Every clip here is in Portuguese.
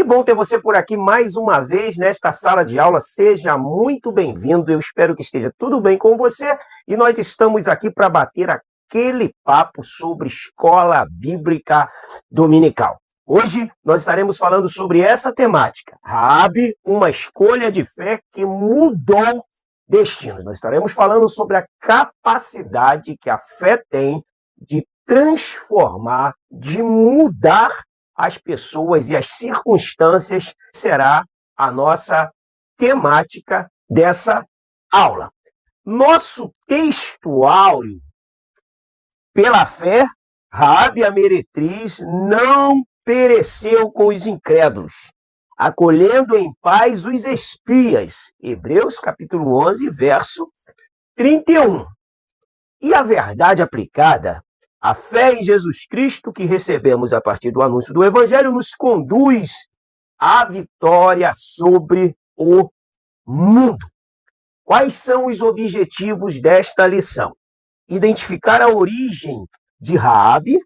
Que bom ter você por aqui mais uma vez nesta sala de aula. Seja muito bem-vindo. Eu espero que esteja tudo bem com você. E nós estamos aqui para bater aquele papo sobre escola bíblica dominical. Hoje nós estaremos falando sobre essa temática. Raabe, uma escolha de fé que mudou destinos. Nós estaremos falando sobre a capacidade que a fé tem de transformar, de mudar as pessoas e as circunstâncias. Será a nossa temática dessa aula. Nosso texto áureo, pela fé, Raabe a meretriz não pereceu com os incrédulos, acolhendo em paz os espias. Hebreus capítulo 11, verso 31. E a verdade aplicada, a fé em Jesus Cristo que recebemos a partir do anúncio do Evangelho, nos conduz à vitória sobre o mundo. Quais são os objetivos desta lição? Identificar a origem de Raabe,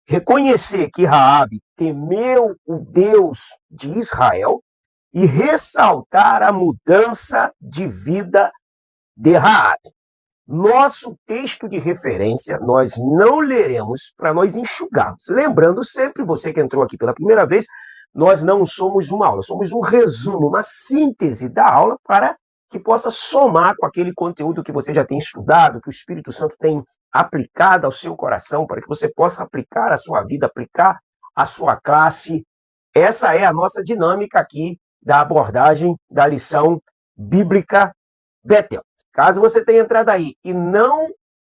reconhecer que Raabe temeu o Deus de Israel e ressaltar a mudança de vida de Raabe. Nosso texto de referência nós não leremos para nós enxugarmos. Lembrando sempre, você que entrou aqui pela primeira vez, nós não somos uma aula, somos um resumo, uma síntese da aula para que possa somar com aquele conteúdo que você já tem estudado, que o Espírito Santo tem aplicado ao seu coração, para que você possa aplicar a sua vida, aplicar a sua classe. Essa é a nossa dinâmica aqui da abordagem da lição bíblica Betel. Caso você tenha entrado aí e não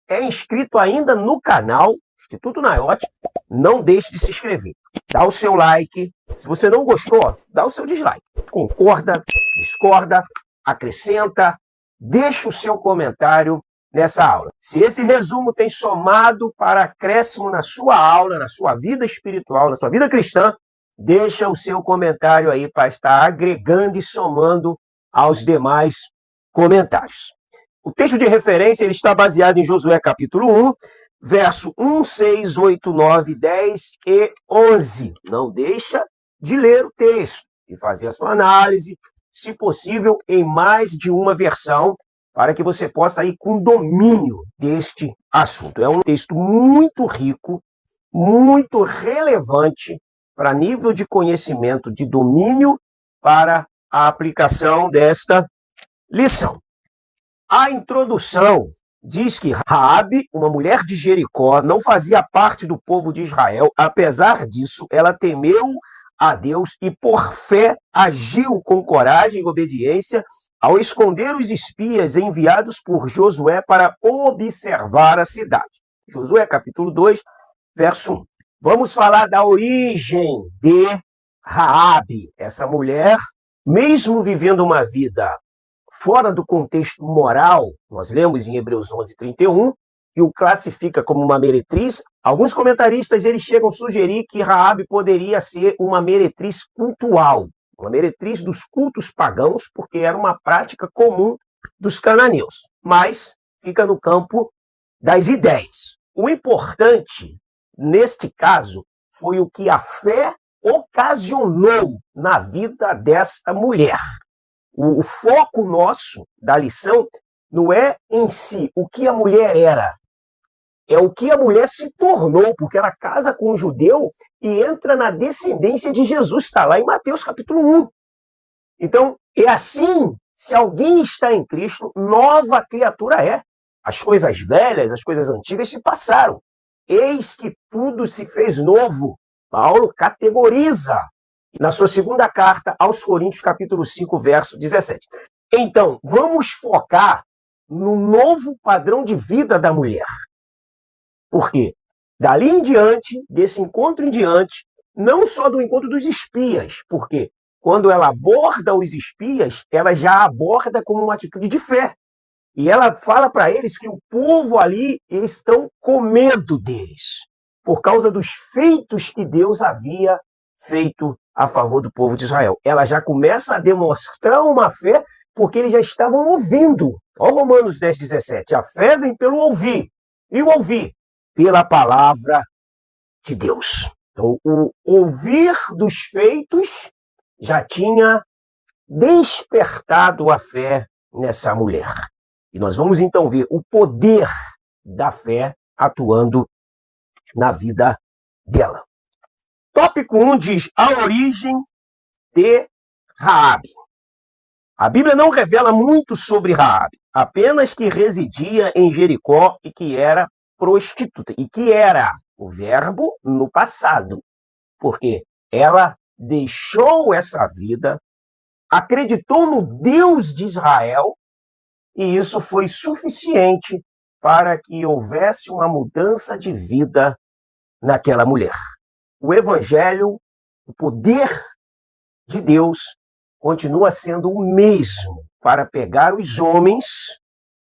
é inscrito ainda no canal Instituto Nayote, não deixe de se inscrever. Dá o seu like. Se você não gostou, dá o seu dislike. Concorda, discorda, acrescenta, deixa o seu comentário nessa aula. Se esse resumo tem somado para acréscimo na sua aula, na sua vida espiritual, na sua vida cristã, deixa o seu comentário aí para estar agregando e somando aos demais comentários. O texto de referência ele está baseado em Josué capítulo 1, verso 1, 6, 8, 9, 10 e 11. Não deixa de ler o texto e fazer a sua análise, se possível, em mais de uma versão, para que você possa ir com domínio deste assunto. É um texto muito rico, muito relevante para nível de conhecimento, de domínio para a aplicação desta lição. A introdução diz que Raabe, uma mulher de Jericó, não fazia parte do povo de Israel. Apesar disso, ela temeu a Deus e por fé agiu com coragem e obediência ao esconder os espias enviados por Josué para observar a cidade. Josué capítulo 2, verso 1. Vamos falar da origem de Raabe. Essa mulher, mesmo vivendo uma vida fora do contexto moral, nós lemos em Hebreus 11, 31, que o classifica como uma meretriz. Alguns comentaristas eles chegam a sugerir que Raabe poderia ser uma meretriz cultual, uma meretriz dos cultos pagãos, porque era uma prática comum dos cananeus. Mas fica no campo das ideias. O importante, neste caso, foi o que a fé ocasionou na vida desta mulher. O foco nosso da lição não é em si o que a mulher era, é o que a mulher se tornou, porque ela casa com um judeu e entra na descendência de Jesus, está lá em Mateus capítulo 1. Então, é assim, se alguém está em Cristo, nova criatura é. As coisas velhas, as coisas antigas se passaram. Eis que tudo se fez novo. Paulo categoriza na sua segunda carta aos Coríntios, capítulo 5, verso 17. Então, vamos focar no novo padrão de vida da mulher. Por quê? Dali em diante, desse encontro em diante, não só do encontro dos espias, porque quando ela aborda os espias, ela já aborda como uma atitude de fé. E ela fala para eles que o povo ali, eles estão com medo deles, por causa dos feitos que Deus havia feito a favor do povo de Israel. Ela já começa a demonstrar uma fé, porque eles já estavam ouvindo. Olha Romanos 10, 17. A fé vem pelo ouvir. E o ouvir pela palavra de Deus. Então, o ouvir dos feitos já tinha despertado a fé nessa mulher. E nós vamos então ver o poder da fé atuando na vida dela. Tópico 1 diz a origem de Raabe. A Bíblia não revela muito sobre Raabe, apenas que residia em Jericó e que era prostituta, e que era o verbo no passado, porque ela deixou essa vida, acreditou no Deus de Israel, e isso foi suficiente para que houvesse uma mudança de vida naquela mulher. O Evangelho, o poder de Deus, continua sendo o mesmo para pegar os homens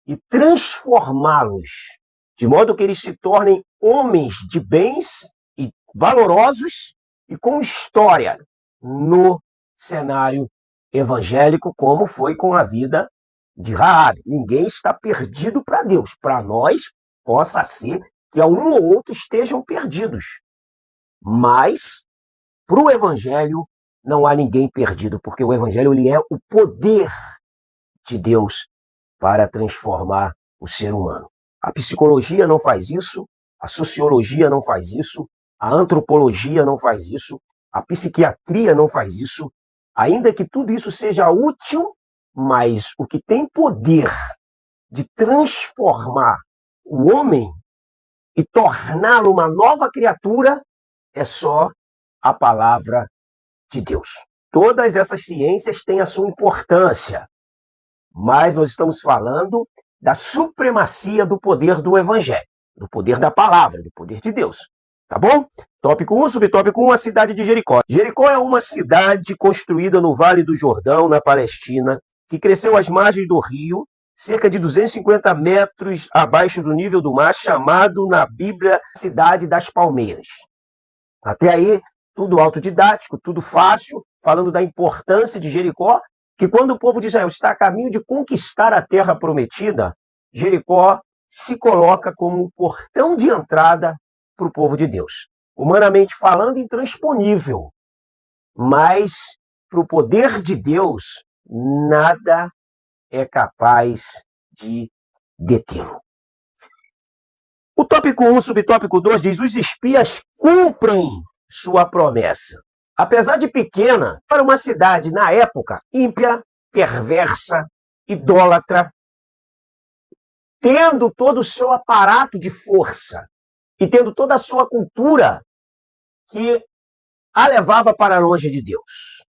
e transformá-los, de modo que eles se tornem homens de bens e valorosos e com história no cenário evangélico, como foi com a vida de Raabe. Ninguém está perdido para Deus. Para nós, possa ser que um ou outro estejam perdidos. Mas, para o Evangelho, não há ninguém perdido, porque o Evangelho ele é o poder de Deus para transformar o ser humano. A psicologia não faz isso, a sociologia não faz isso, a antropologia não faz isso, a psiquiatria não faz isso, ainda que tudo isso seja útil, mas o que tem poder de transformar o homem e torná-lo uma nova criatura é só a palavra de Deus. Todas essas ciências têm a sua importância, mas nós estamos falando da supremacia do poder do Evangelho, do poder da palavra, do poder de Deus. Tá bom? Tópico 1, subtópico 1, a cidade de Jericó. Jericó é uma cidade construída no Vale do Jordão, na Palestina, que cresceu às margens do rio, cerca de 250 metros abaixo do nível do mar, chamado na Bíblia Cidade das Palmeiras. Até aí, tudo autodidático, tudo fácil, falando da importância de Jericó, que quando o povo de Israel está a caminho de conquistar a terra prometida, Jericó se coloca como um portão de entrada para o povo de Deus. Humanamente falando, intransponível, mas para o poder de Deus, nada é capaz de detê-lo. O tópico 1, subtópico 2 diz: os espias cumprem sua promessa. Apesar de pequena, para uma cidade na época ímpia, perversa, idólatra, tendo todo o seu aparato de força e tendo toda a sua cultura que a levava para longe de Deus.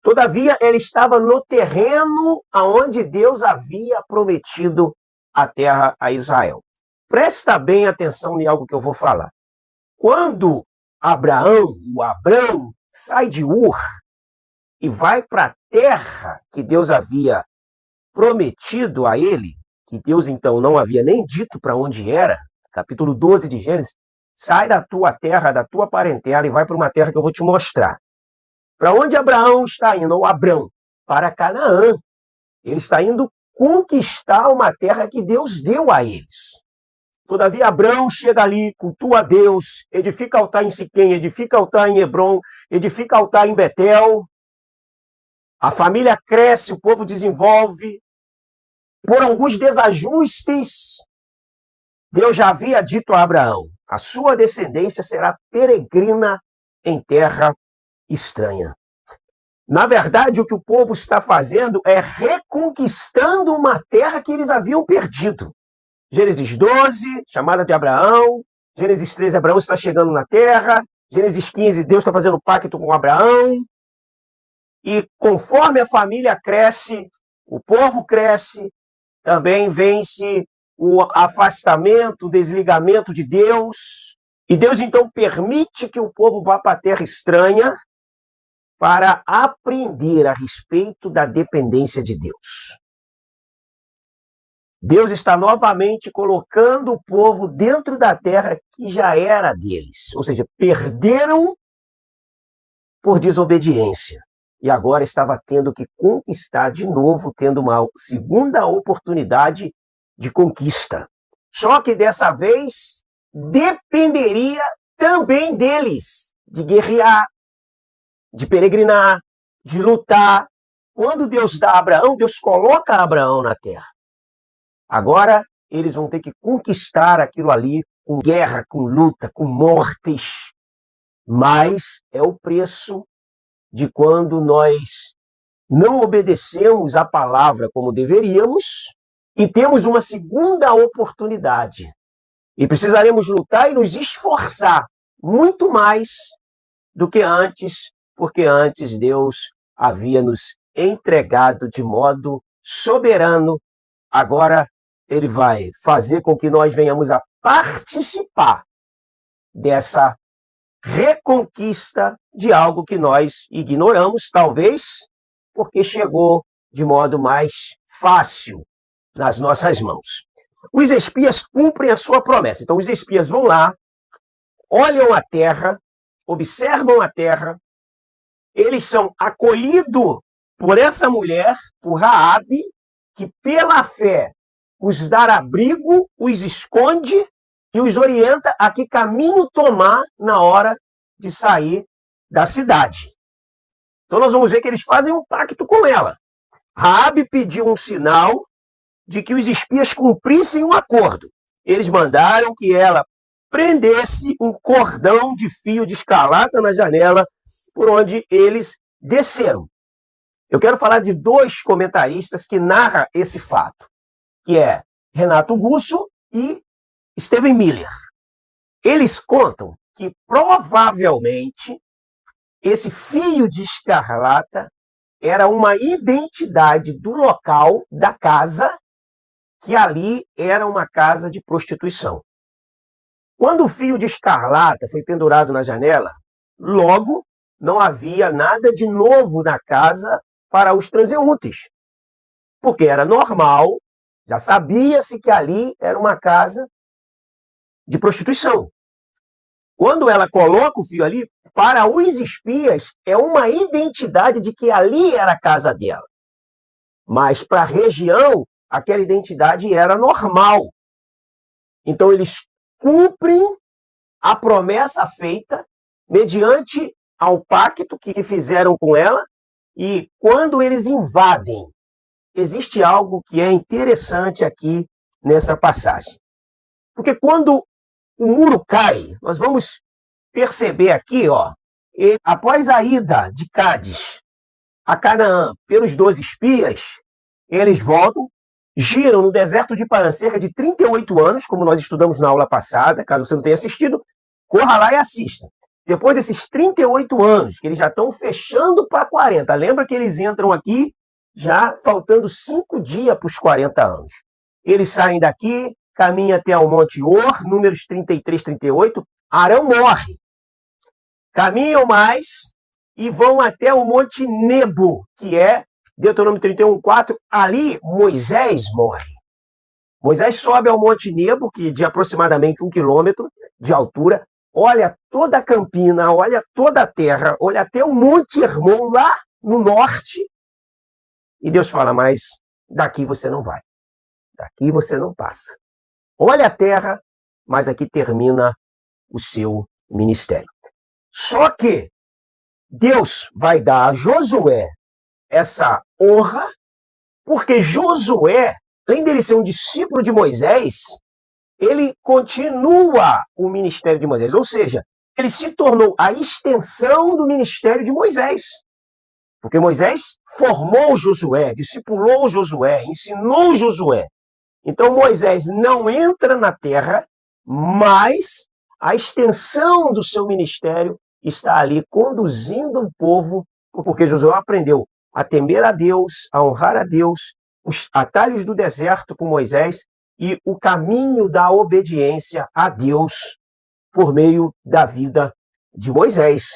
Todavia, ela estava no terreno aonde Deus havia prometido a terra a Israel. Presta bem atenção em algo que eu vou falar. Quando Abraão sai de Ur e vai para a terra que Deus havia prometido a ele, que Deus então não havia nem dito para onde era, capítulo 12 de Gênesis, sai da tua terra, da tua parentela e vai para uma terra que eu vou te mostrar. Para onde Abraão está indo? Ou Abrão? Para Canaã. Ele está indo conquistar uma terra que Deus deu a eles. Todavia, Abrão chega ali, cultua a Deus, edifica altar em Siquém, edifica altar em Hebrom, edifica altar em Betel. A família cresce, o povo desenvolve. Por alguns desajustes, Deus já havia dito a Abraão: a sua descendência será peregrina em terra estranha. Na verdade, o que o povo está fazendo é reconquistando uma terra que eles haviam perdido. Gênesis 12, chamada de Abraão. Gênesis 13, Abraão está chegando na terra. Gênesis 15, Deus está fazendo pacto com Abraão. E conforme a família cresce, o povo cresce, também vence o afastamento, o desligamento de Deus. E Deus então permite que o povo vá para a terra estranha para aprender a respeito da dependência de Deus. Deus está novamente colocando o povo dentro da terra que já era deles. Ou seja, perderam por desobediência. E agora estava tendo que conquistar de novo, tendo uma segunda oportunidade de conquista. Só que dessa vez dependeria também deles, de guerrear, de peregrinar, de lutar. Quando Deus dá a Abraão, Deus coloca Abraão na terra. Agora, eles vão ter que conquistar aquilo ali com guerra, com luta, com mortes. Mas é o preço de quando nós não obedecemos a palavra como deveríamos e temos uma segunda oportunidade. E precisaremos lutar e nos esforçar muito mais do que antes, porque antes Deus havia nos entregado de modo soberano. Agora ele vai fazer com que nós venhamos a participar dessa reconquista de algo que nós ignoramos, talvez porque chegou de modo mais fácil nas nossas mãos. Os espias cumprem a sua promessa. Então, os espias vão lá, olham a terra, observam a terra, eles são acolhidos por essa mulher, por Raabe, que pela fé os dá abrigo, os esconde e os orienta a que caminho tomar na hora de sair da cidade. Então nós vamos ver que eles fazem um pacto com ela. Raabe pediu um sinal de que os espias cumprissem um acordo. Eles mandaram que ela prendesse um cordão de fio de escarlata na janela por onde eles desceram. Eu quero falar de dois comentaristas que narram esse fato, que é Renato Gusso e Steven Miller. Eles contam que provavelmente esse fio de escarlata era uma identidade do local, da casa, que ali era uma casa de prostituição. Quando o fio de escarlata foi pendurado na janela, logo não havia nada de novo na casa para os transeuntes, porque era normal, já sabia-se que ali era uma casa de prostituição. Quando ela coloca o fio ali, para os espias, é uma identidade de que ali era a casa dela. Mas para a região, aquela identidade era normal. Então eles cumprem a promessa feita mediante ao pacto que fizeram com ela, e quando eles invadem, existe algo que é interessante aqui nessa passagem. Porque quando o muro cai, nós vamos perceber aqui, após a ida de Cádiz a Canaã pelos 12 espias, eles voltam, giram no deserto de Parã cerca de 38 anos, como nós estudamos na aula passada. Caso você não tenha assistido, corra lá e assista. Depois desses 38 anos, que eles já estão fechando para 40, lembra que eles entram aqui já faltando 5 dias para os 40 anos. Eles saem daqui, caminham até o Monte Or, números 33, 38, Arão morre. Caminham mais e vão até o Monte Nebo, que é Deuteronômio 31, 4, ali Moisés morre. Moisés sobe ao Monte Nebo, que de aproximadamente 1 quilômetro de altura, olha toda a campina, olha toda a terra, olha até o Monte Hermon lá no norte, e Deus fala, mas daqui você não vai, daqui você não passa. Olha a terra, mas aqui termina o seu ministério. Só que Deus vai dar a Josué essa honra, porque Josué, além dele ser um discípulo de Moisés, ele continua o ministério de Moisés, ou seja, ele se tornou a extensão do ministério de Moisés. Porque Moisés formou Josué, discipulou Josué, ensinou Josué. Então Moisés não entra na terra, mas a extensão do seu ministério está ali conduzindo o povo, porque Josué aprendeu a temer a Deus, a honrar a Deus, os atalhos do deserto com Moisés e o caminho da obediência a Deus por meio da vida de Moisés.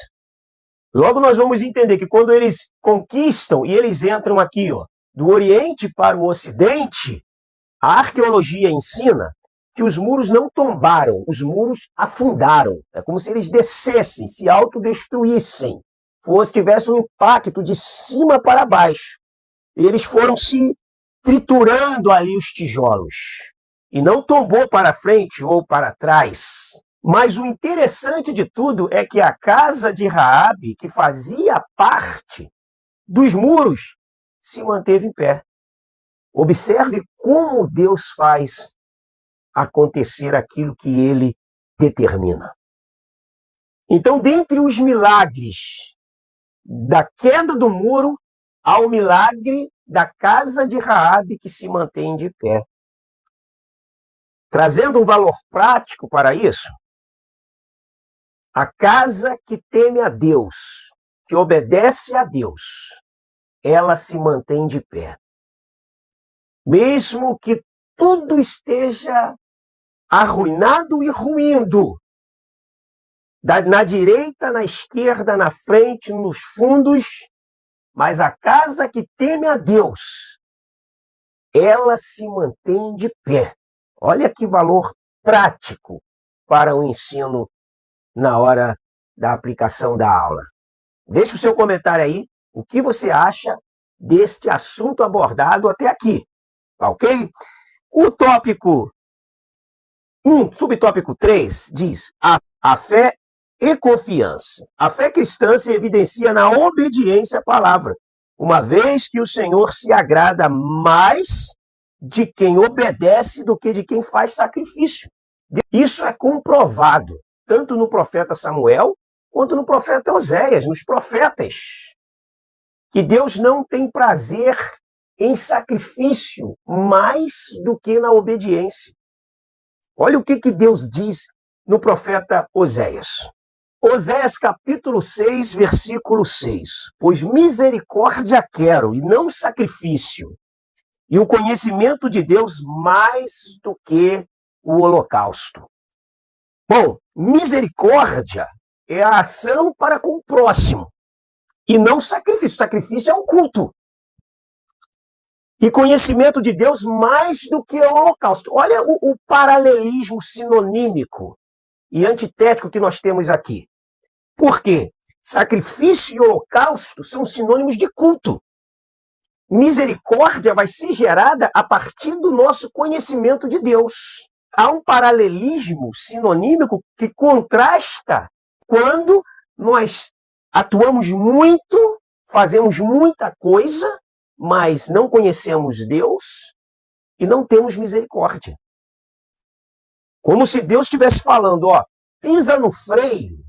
Logo nós vamos entender que quando eles conquistam e eles entram aqui, do Oriente para o Ocidente, a arqueologia ensina que os muros não tombaram, os muros afundaram. É como se eles descessem, se autodestruíssem, tivesse um impacto de cima para baixo. E eles foram se triturando ali os tijolos. E não tombou para frente ou para trás. Mas o interessante de tudo é que a casa de Raabe, que fazia parte dos muros se manteve em pé. Observe como Deus faz acontecer aquilo que ele determina. Então, dentre os milagres da queda do muro, há o milagre da casa de Raabe que se mantém de pé. Trazendo um valor prático para isso, a casa que teme a Deus, que obedece a Deus, ela se mantém de pé. Mesmo que tudo esteja arruinado e ruindo, na direita, na esquerda, na frente, nos fundos, mas a casa que teme a Deus, ela se mantém de pé. Olha que valor prático para o ensino na hora da aplicação da aula. Deixe o seu comentário aí, o que você acha deste assunto abordado até aqui, ok? O tópico subtópico 3 diz a fé e confiança. A fé cristã se evidencia na obediência à palavra, uma vez que o Senhor se agrada mais de quem obedece do que de quem faz sacrifício. Isso é comprovado, tanto no profeta Samuel, quanto no profeta Oséias, nos profetas, que Deus não tem prazer em sacrifício mais do que na obediência. Olha o que Deus diz no profeta Oséias. Oséias capítulo 6, versículo 6. Pois misericórdia quero e não sacrifício, e o conhecimento de Deus mais do que o holocausto. Bom, misericórdia é a ação para com o próximo, e não sacrifício. Sacrifício é um culto. E conhecimento de Deus mais do que o holocausto. Olha o paralelismo sinonímico e antitético que nós temos aqui. Por quê? Sacrifício e holocausto são sinônimos de culto. Misericórdia vai ser gerada a partir do nosso conhecimento de Deus. Há um paralelismo sinonímico que contrasta quando nós atuamos muito, fazemos muita coisa, mas não conhecemos Deus e não temos misericórdia. Como se Deus estivesse falando, pisa no freio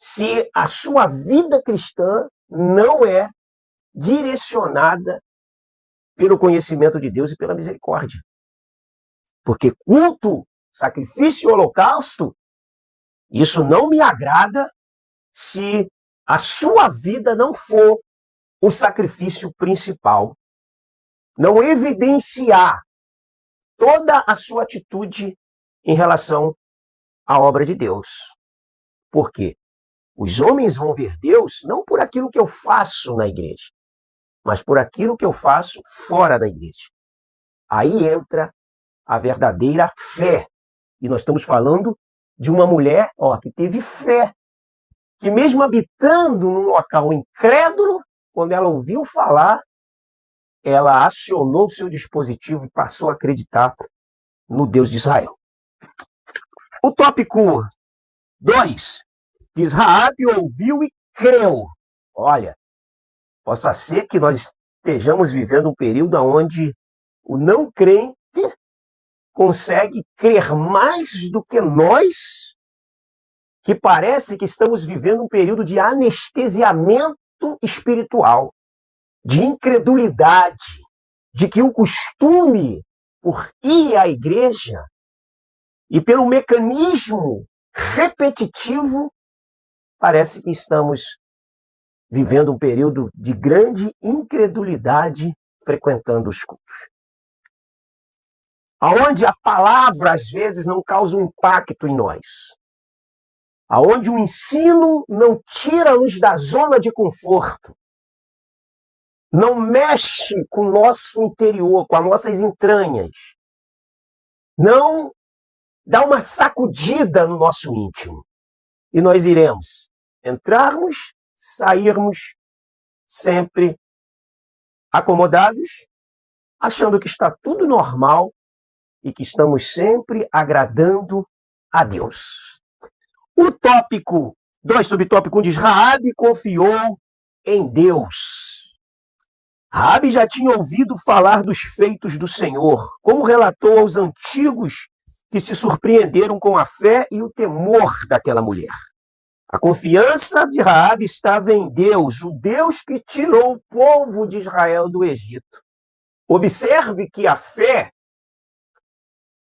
se a sua vida cristã não é direcionada pelo conhecimento de Deus e pela misericórdia. Porque culto, sacrifício e holocausto, isso não me agrada se a sua vida não for o sacrifício principal. Não evidenciar toda a sua atitude em relação à obra de Deus. Por quê? Os homens vão ver Deus não por aquilo que eu faço na igreja, mas por aquilo que eu faço fora da igreja. Aí entra a verdadeira fé. E nós estamos falando de uma mulher que teve fé, que mesmo habitando num local incrédulo, quando ela ouviu falar, ela acionou o seu dispositivo e passou a acreditar no Deus de Israel. O tópico 2 diz: Raabe ouviu e creu. Olha, possa ser que nós estejamos vivendo um período onde o não crente consegue crer mais do que nós, que parece que estamos vivendo um período de anestesiamento espiritual, de incredulidade, de que o costume por ir à igreja e pelo mecanismo repetitivo, parece que estamos vivendo um período de grande incredulidade frequentando os cultos. Aonde a palavra, às vezes, não causa um impacto em nós. Aonde o ensino não tira-nos da zona de conforto. Não mexe com o nosso interior, com as nossas entranhas. Não dá uma sacudida no nosso íntimo. E nós iremos entrarmos, sairmos sempre acomodados, achando que está tudo normal e que estamos sempre agradando a Deus. O tópico 2, subtópico 1 diz: Raabe confiou em Deus. Raabe já tinha ouvido falar dos feitos do Senhor, como relatou aos antigos que se surpreenderam com a fé e o temor daquela mulher. A confiança de Raabe estava em Deus, o Deus que tirou o povo de Israel do Egito. Observe que a fé,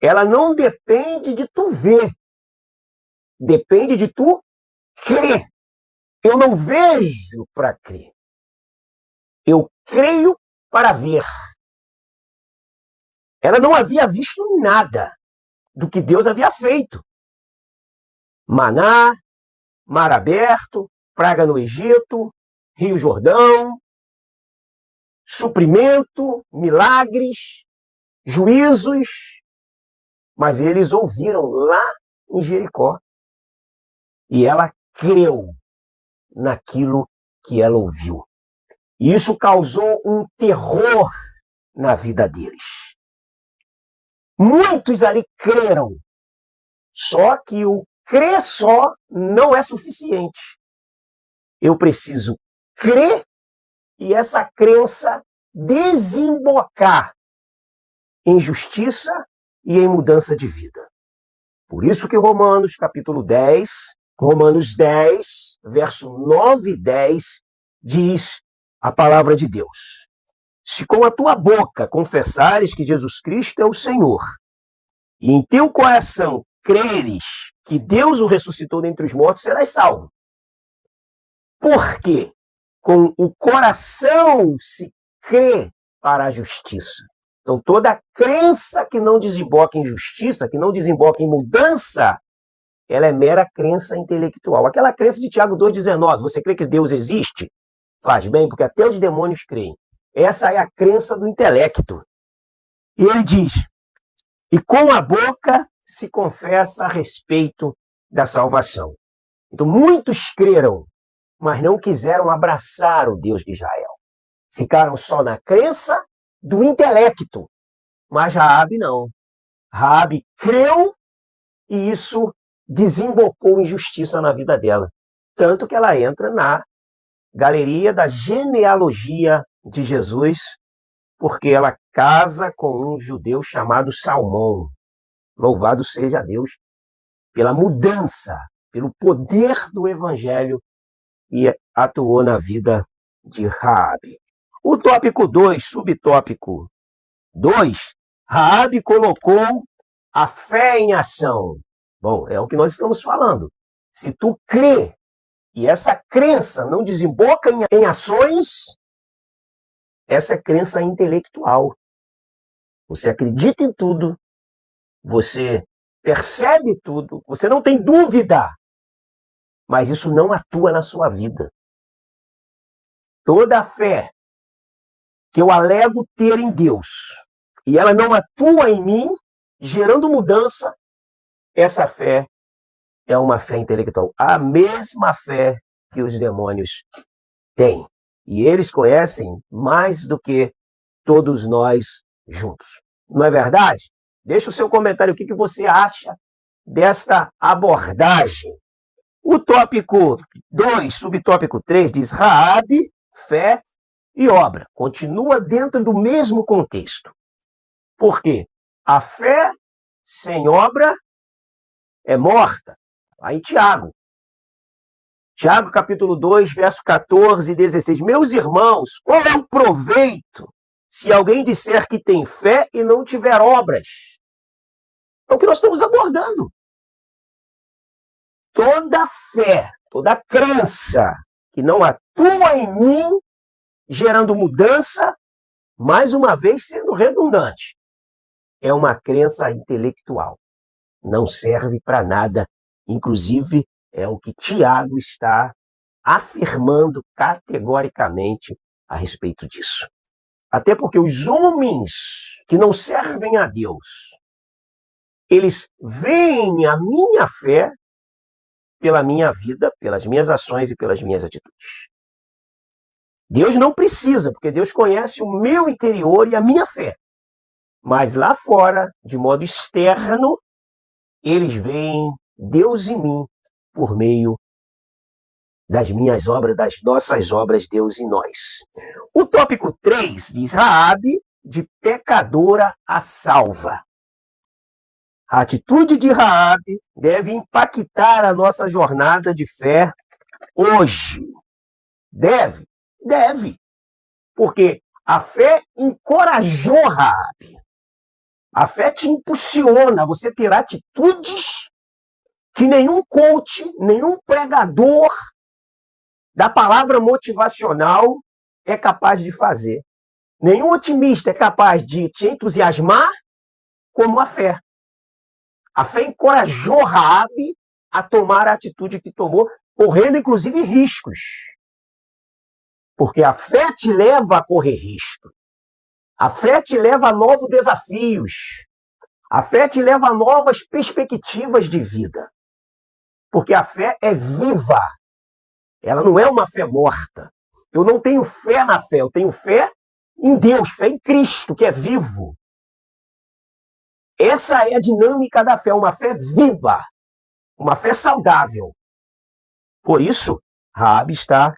ela não depende de tu ver, depende de tu crer. Eu não vejo para crer. Eu creio para ver. Ela não havia visto nada do que Deus havia feito. Maná, mar aberto, praga no Egito, Rio Jordão, suprimento, milagres, juízos. Mas eles ouviram lá em Jericó. E ela creu naquilo que ela ouviu. E isso causou um terror na vida deles. Muitos ali creram. Só que o crer só não é suficiente. Eu preciso crer e essa crença desembocar em justiça e em mudança de vida. Por isso que Romanos, capítulo 10, Romanos 10, verso 9 e 10, diz a palavra de Deus. Se com a tua boca confessares que Jesus Cristo é o Senhor, e em teu coração creres que Deus o ressuscitou dentre os mortos, serás salvo. Porque com o coração se crê para a justiça. Então, toda crença que não desemboca em justiça, que não desemboca em mudança, ela é mera crença intelectual. Aquela crença de Tiago 2,19, você crê que Deus existe? Faz bem, porque até os demônios creem. Essa é a crença do intelecto. E ele diz, e com a boca se confessa a respeito da salvação. Então, muitos creram, mas não quiseram abraçar o Deus de Israel. Ficaram só na crença do intelecto. Mas Raabe não. Raabe creu e isso desembocou em justiça na vida dela. Tanto que ela entra na galeria da genealogia de Jesus, porque ela casa com um judeu chamado Salmão. Louvado seja Deus pela mudança, pelo poder do evangelho que atuou na vida de Raabe. O tópico 2, subtópico 2, Raabe colocou a fé em ação. Bom, é o que nós estamos falando. Se tu crê e essa crença não desemboca em ações, essa é crença intelectual. Você acredita em tudo, você percebe tudo, você não tem dúvida, mas isso não atua na sua vida. Toda a fé que eu alego ter em Deus e ela não atua em mim, gerando mudança, essa fé é uma fé intelectual. A mesma fé que os demônios têm. E eles conhecem mais do que todos nós juntos. Não é verdade? Deixa o seu comentário, o que você acha desta abordagem. O tópico 2, subtópico 3, diz Raabe, fé e obra. Continua dentro do mesmo contexto. Por quê? A fé sem obra é morta. Aí Tiago. Tiago, capítulo 2, verso 14 e 16. Meus irmãos, qual é o proveito se alguém disser que tem fé e não tiver obras? É o que nós estamos abordando. Toda fé, toda crença que não atua em mim, gerando mudança, mais uma vez sendo redundante, é uma crença intelectual. Não serve para nada. Inclusive, é o que Tiago está afirmando categoricamente a respeito disso. Até porque os homens que não servem a Deus, eles veem a minha fé pela minha vida, pelas minhas ações e pelas minhas atitudes. Deus não precisa, porque Deus conhece o meu interior e a minha fé. Mas lá fora, de modo externo, eles veem Deus em mim por meio das minhas obras, das nossas obras, Deus em nós. O tópico 3 diz: Raabe, de pecadora a salva. A atitude de Raabe deve impactar a nossa jornada de fé hoje. Deve, deve. Porque a fé encorajou Raabe. A fé te impulsiona a você ter atitudes que nenhum coach, nenhum pregador da palavra motivacional é capaz de fazer. Nenhum otimista é capaz de te entusiasmar como a fé. A fé encorajou Raabe a tomar a atitude que tomou, correndo inclusive riscos. Porque a fé te leva a correr risco. A fé te leva a novos desafios. A fé te leva a novas perspectivas de vida. Porque a fé é viva. Ela não é uma fé morta. Eu não tenho fé na fé, eu tenho fé em Deus, fé em Cristo, que é vivo. Essa é a dinâmica da fé, uma fé viva, uma fé saudável. Por isso, Raabe está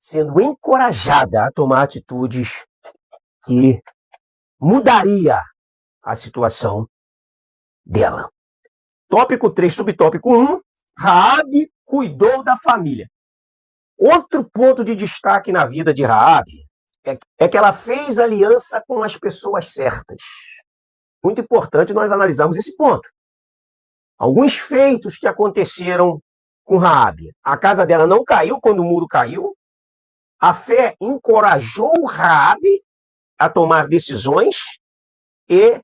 sendo encorajada a tomar atitudes que mudaria a situação dela. Tópico 3, subtópico 1, Raabe cuidou da família. Outro ponto de destaque na vida de Raabe é que ela fez aliança com as pessoas certas. Muito importante nós analisarmos esse ponto. Alguns feitos que aconteceram com Raabe. A casa dela não caiu quando o muro caiu. A fé encorajou Raabe a tomar decisões e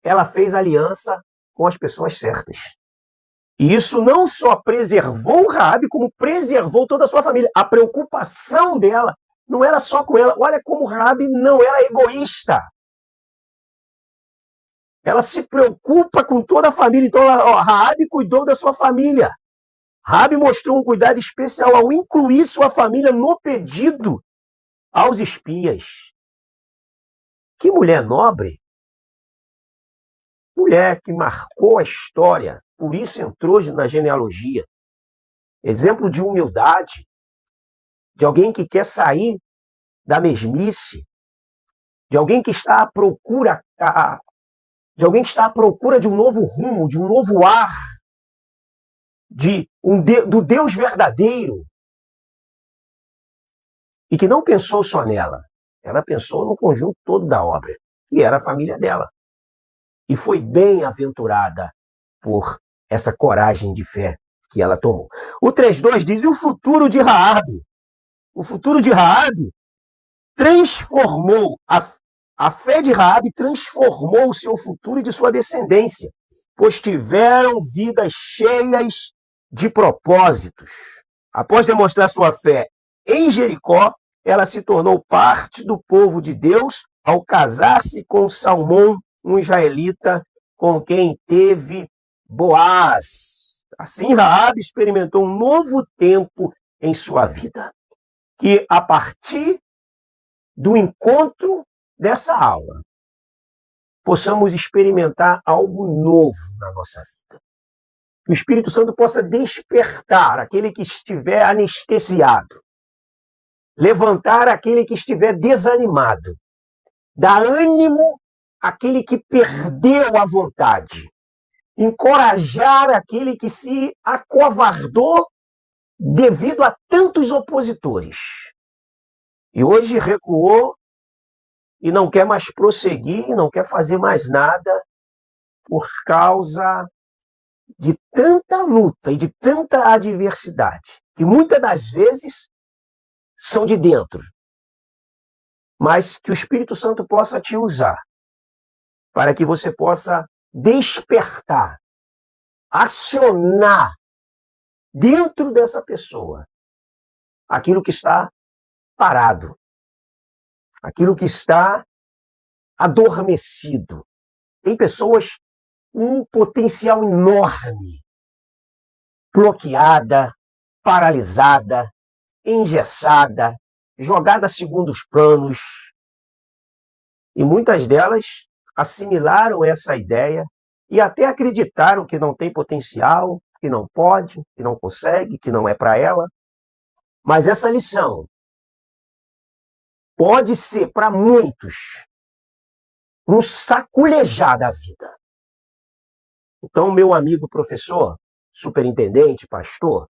ela fez aliança com as pessoas certas. E isso não só preservou Raabe, como preservou toda a sua família. A preocupação dela não era só com ela. Olha como Raabe não era egoísta. Ela se preocupa com toda a família. Então, Raabe cuidou da sua família. Raabe mostrou um cuidado especial ao incluir sua família no pedido aos espias. Que mulher nobre! Mulher que marcou a história, por isso entrou na genealogia. Exemplo de humildade, de alguém que quer sair da mesmice, de alguém que está à procura, de um novo rumo, de um novo ar, do Deus verdadeiro, e que não pensou só nela, ela pensou no conjunto todo da obra, que era a família dela. E foi bem-aventurada por essa coragem de fé que ela tomou. O 3.2 diz: e o futuro de Raabe? O futuro de Raabe transformou, a fé de Raabe transformou o seu futuro e de sua descendência, pois tiveram vidas cheias de propósitos. Após demonstrar sua fé em Jericó, ela se tornou parte do povo de Deus ao casar-se com Salmão, um israelita com quem teve Boaz. Assim, Raabe experimentou um novo tempo em sua vida, que a partir do encontro dessa aula, possamos experimentar algo novo na nossa vida. Que o Espírito Santo possa despertar aquele que estiver anestesiado, levantar aquele que estiver desanimado, dar ânimo àquele que perdeu a vontade, encorajar aquele que se acovardou devido a tantos opositores. E hoje recuou e não quer mais prosseguir, não quer fazer mais nada por causa de tanta luta e de tanta adversidade, que muitas das vezes são de dentro, mas que o Espírito Santo possa te usar para que você possa despertar, acionar dentro dessa pessoa aquilo que está parado, aquilo que está adormecido. Tem pessoas com um potencial enorme, bloqueada, paralisada, engessada, jogada a segundos planos. E muitas delas assimilaram essa ideia e até acreditaram que não tem potencial, que não pode, que não consegue, que não é para ela. Mas essa lição pode ser, para muitos, um saculejar da vida. Então, meu amigo professor, superintendente, pastor,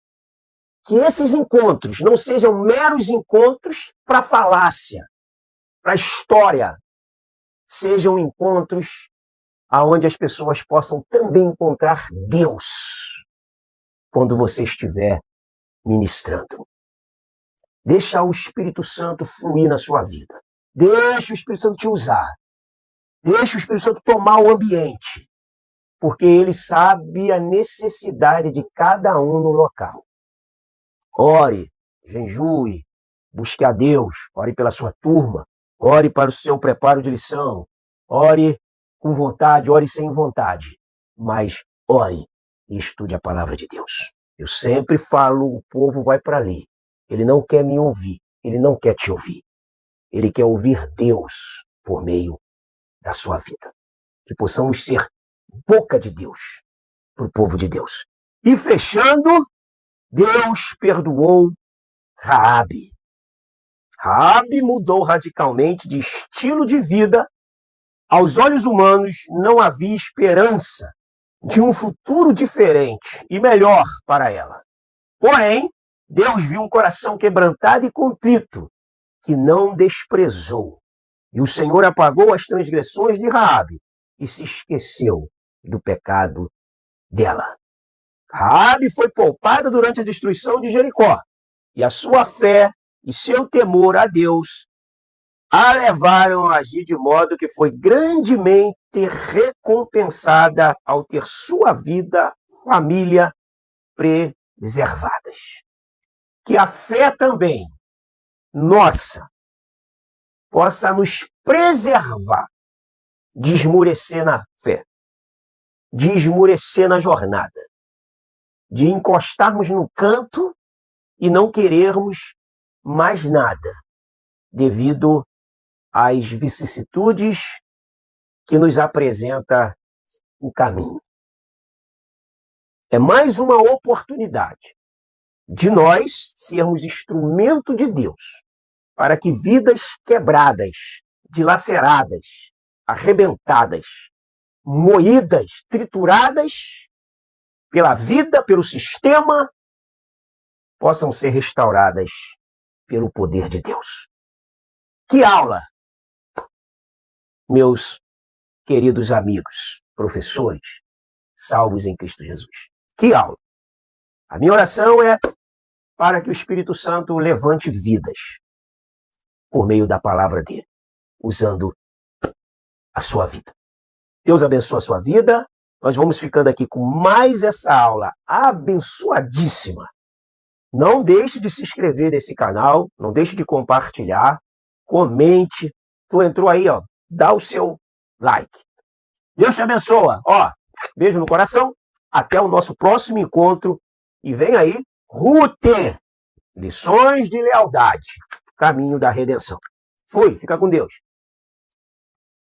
que esses encontros não sejam meros encontros para falácia, para história, sejam encontros aonde as pessoas possam também encontrar Deus quando você estiver ministrando. Deixa o Espírito Santo fluir na sua vida. Deixa o Espírito Santo te usar. Deixa o Espírito Santo tomar o ambiente, porque ele sabe a necessidade de cada um no local. Ore, jejue, busque a Deus, ore pela sua turma, ore para o seu preparo de lição, ore com vontade, ore sem vontade, mas ore e estude a palavra de Deus. Eu sempre falo, o povo vai para ali. Ele não quer me ouvir, ele não quer te ouvir. Ele quer ouvir Deus por meio da sua vida. Que possamos ser boca de Deus para o povo de Deus. E fechando, Deus perdoou Raabe. Raabe mudou radicalmente de estilo de vida. Aos olhos humanos não havia esperança de um futuro diferente e melhor para ela. Porém, Deus viu um coração quebrantado e contrito, que não desprezou. E o Senhor apagou as transgressões de Raabe e se esqueceu do pecado dela. Raabe foi poupada durante a destruição de Jericó, e a sua fé e seu temor a Deus a levaram a agir de modo que foi grandemente recompensada ao ter sua vida, família preservadas. Que a fé também, nossa, possa nos preservar de esmurecer na fé, de esmurecer na jornada, de encostarmos no canto e não querermos mais nada, devido às vicissitudes que nos apresenta o caminho. É mais uma oportunidade de nós sermos instrumento de Deus para que vidas quebradas, dilaceradas, arrebentadas, moídas, trituradas pela vida, pelo sistema, possam ser restauradas pelo poder de Deus. Que aula, meus queridos amigos, professores, salvos em Cristo Jesus. Que aula. A minha oração é para que o Espírito Santo levante vidas por meio da palavra dele, usando a sua vida. Deus abençoe a sua vida. Nós vamos ficando aqui com mais essa aula abençoadíssima. Não deixe de se inscrever nesse canal, não deixe de compartilhar, comente. Tu entrou aí, ó, dá o seu like. Deus te abençoa. Ó, beijo no coração. Até o nosso próximo encontro. E vem aí, Rute, lições de lealdade, caminho da redenção. Fui, fica com Deus.